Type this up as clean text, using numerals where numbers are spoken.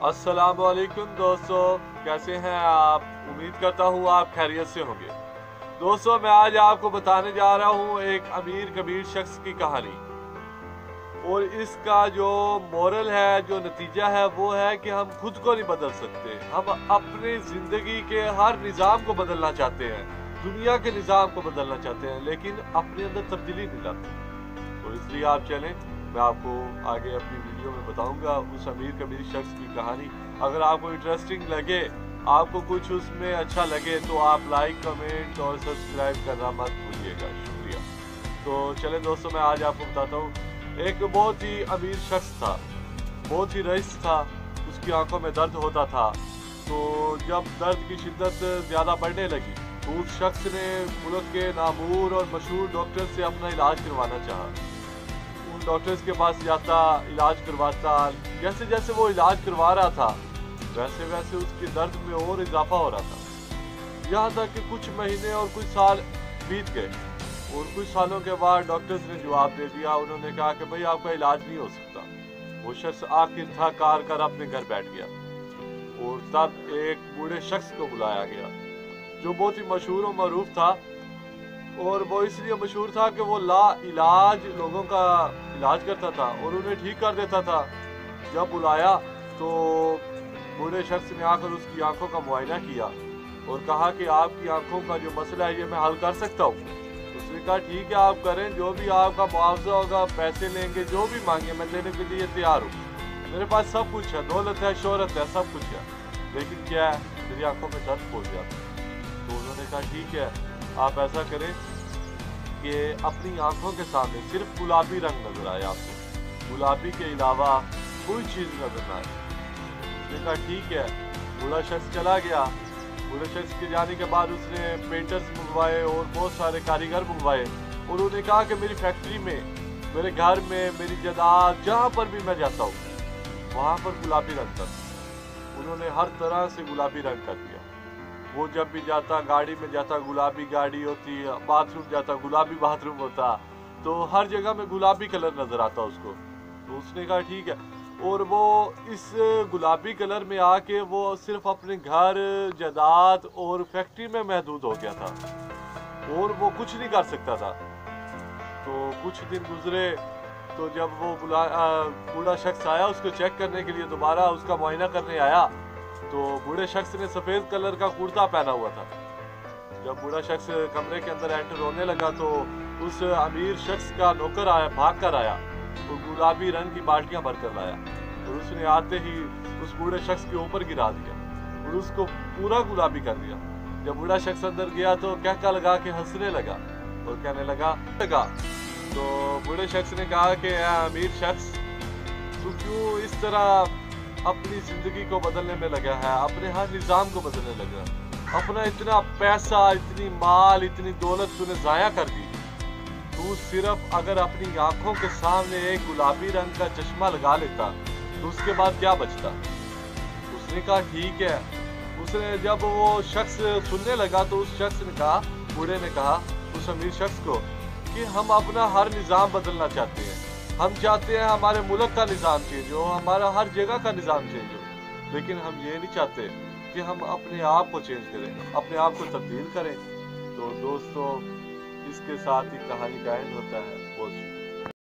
अस्सलाम वालेकुम दोस्तों, कैसे हैं आप? उम्मीद करता हूँ आप खैरियत से होंगे। दोस्तों, मैं आज आपको बताने जा रहा हूँ एक अमीर कबीर शख्स की कहानी। और इसका जो मोरल है, जो नतीजा है, वो है कि हम खुद को नहीं बदल सकते। हम अपनी ज़िंदगी के हर निज़ाम को बदलना चाहते हैं, दुनिया के निज़ाम को बदलना चाहते हैं, लेकिन अपने अंदर तब्दीली नहीं लाते। तो इसलिए आप चलें, मैं आपको आगे अपनी वीडियो में बताऊंगा उस अमीर कबीर शख्स की कहानी। अगर आपको इंटरेस्टिंग लगे, आपको कुछ उसमें अच्छा लगे, तो आप लाइक, कमेंट और सब्सक्राइब करना मत भूलिएगा। शुक्रिया। तो चलें दोस्तों, मैं आज आपको बताता हूँ। एक बहुत ही अमीर शख्स था, बहुत ही रईस था। उसकी आंखों में दर्द होता था। तो जब दर्द की शिद्दत ज़्यादा बढ़ने लगी तो उस शख्स ने मुल्क के नामूर और मशहूर डॉक्टर से अपना इलाज करवाना चाहा। उन डॉक्टर्स के पास जाता, इलाज करवाता। जैसे जैसे वो इलाज करवा रहा था, वैसे वैसे उसके दर्द में और इजाफा हो रहा था। यहाँ तक कि कुछ महीने और कुछ साल बीत गए और कुछ सालों के बाद डॉक्टर्स ने जवाब दे दिया। उन्होंने कहा कि भाई आपका इलाज नहीं हो सकता। वो शख्स आखिर थक हार कर अपने घर बैठ गया और तब एक बूढ़े शख्स को बुलाया गया जो बहुत ही मशहूर और मरूफ था। और वो इसलिए मशहूर था कि वो ला इलाज लोगों का इलाज करता था और उन्हें ठीक कर देता था। जब बुलाया तो बूढ़े शख्स ने आकर उसकी आंखों का मुआयना किया और कहा कि आपकी आंखों का जो मसला है ये मैं हल कर सकता हूँ। उसने कहा ठीक है, आप करें, जो भी आपका मुआवजा होगा, पैसे लेंगे, जो भी मांगे मैं देने के लिए तैयार हूँ। मेरे पास सब कुछ है, दौलत है, शोहरत है, सब कुछ है, लेकिन क्या है, मेरी आंखों में दर्द पहुँच जाता। तो उन्होंने कहा ठीक है, आप ऐसा करें कि अपनी आंखों के सामने सिर्फ गुलाबी रंग नजर आए आपको, गुलाबी के अलावा कोई चीज़ नजर ना आए। उसने कहा ठीक है। बूढ़ा शख्स चला गया। बूढ़े शख्स के जाने के बाद उसने पेंटर्स मंगवाए और बहुत सारे कारीगर मंगवाए और उन्होंने कहा कि मेरी फैक्ट्री में, मेरे घर में, मेरी जायदाद, जहाँ पर भी मैं जाता हूँ वहाँ पर गुलाबी रंग कर। उन्होंने हर तरह से गुलाबी रंग कर दिया। वो जब भी जाता, गाड़ी में जाता, गुलाबी गाड़ी होती, बाथरूम जाता, गुलाबी बाथरूम होता, तो हर जगह में गुलाबी कलर नजर आता उसको। तो उसने कहा ठीक है। और वो इस गुलाबी कलर में आके वो सिर्फ अपने घर, जायदाद और फैक्ट्री में महदूद हो गया था और वो कुछ नहीं कर सकता था। तो कुछ दिन गुजरे तो जब वो बूढ़ा शख्स आया उसको चेक करने के लिए, दोबारा उसका मुआयना करने आया, तो बूढ़े शख्स ने सफ़ेद कलर का कुर्ता पहना हुआ था। जब बूढ़ा शख्स कमरे के अंदर एंटर होने लगा तो उस अमीर शख्स का नौकर आया, भाग कर आया, वो गुलाबी रंग की बाल्टियां भरकर लाया और उसने आते ही उस बूढ़े शख्स के ऊपर गिरा दिया और उसको पूरा गुलाबी कर दिया। जब बूढ़ा शख्स अंदर गया तो कहका लगा के हंसने लगा और कहने लगा। तो बूढ़े शख्स ने कहा कि अमीर शख्स, तू क्यों इस तरह अपनी जिंदगी को बदलने में लगा है, अपने हर निज़ाम को बदलने लगा, अपना इतना पैसा, इतनी माल, इतनी दौलत तूने ज़ाया कर दी। तू सिर्फ अगर अपनी आंखों के सामने एक गुलाबी रंग का चश्मा लगा लेता तो उसके बाद क्या बचता। उसने कहा ठीक है। उसने जब वो शख्स सुनने लगा तो उस शख्स ने कहा, बूढ़े ने कहा उस अमीर शख्स को कि हम अपना हर निज़ाम बदलना चाहते हैं। हम चाहते हैं हमारे मुल्क का निज़ाम चेंज हो, हमारा हर जगह का निज़ाम चेंज हो, लेकिन हम ये नहीं चाहते कि हम अपने आप को चेंज करें, अपने आप को तब्दील करें। तो दोस्तों, इसके साथ ही कहानी का एंड होता है।